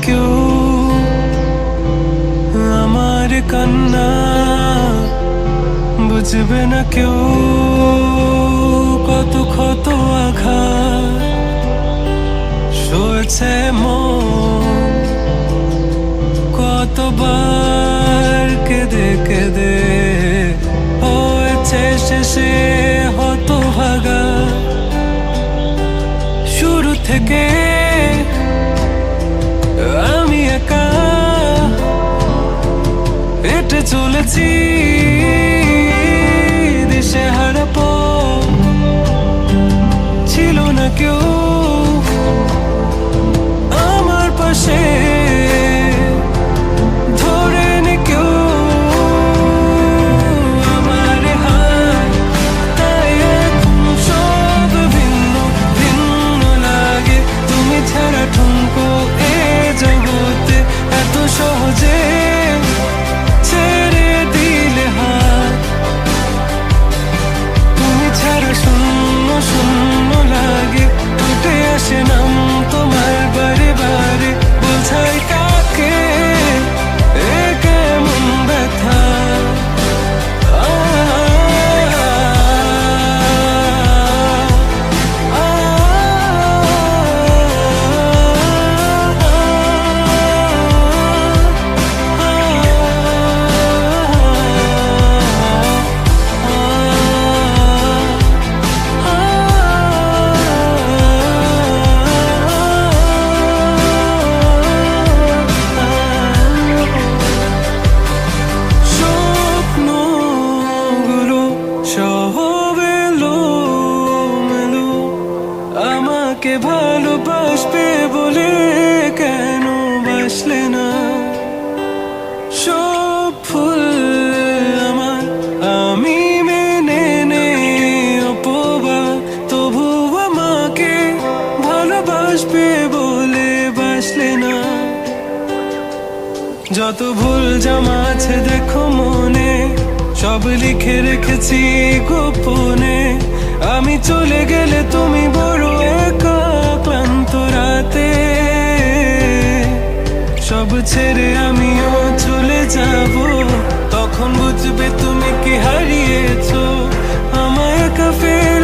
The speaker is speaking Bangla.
কেউ আমার কান্না, বুঝবে না কেউ কত ক্ষত আঘাত সয়েছে মন, কতবার কেঁদে কেঁদে হয়েছে শেষে হতভাগা। শুরু থেকে আমি একা হেঁটে চলেছি দিশেহারা পথ, ছিল না কেউ আমার পাশে ধরে নে কেউ আমার হাত, তাই এখন সব ভিন্ন ভিন্ন লাগে। তুমি ছাড়া ঠুনকো এ জগতে এত সহজে ছেড়ে দিলে হাত। তুমি ছাড়া শূন্য শূন্য লাগে, উঠে আসে নাম তোমার বারে বারে। বোঝাই কাকে এ কেমন ব্যথা, আমাকে ভালোবাসবে বলে কেন বাসলে না? সব ফুল আমার আমি মেনে নেই অপবাদ, তবু আমাকে ভালোবাসবে বলে বাসলে না। যত ভুল জমা আছে দেখো মনে, সব লিখে রেখেছি গোপনে। আমি চলে গেলে তুমি বড় একা ক্লান্ত রাতে, সব ছেড়ে আমিও চলে যাব। তখন বুঝবে তুমি কি হারিয়েছো, আমায় একা ফেলে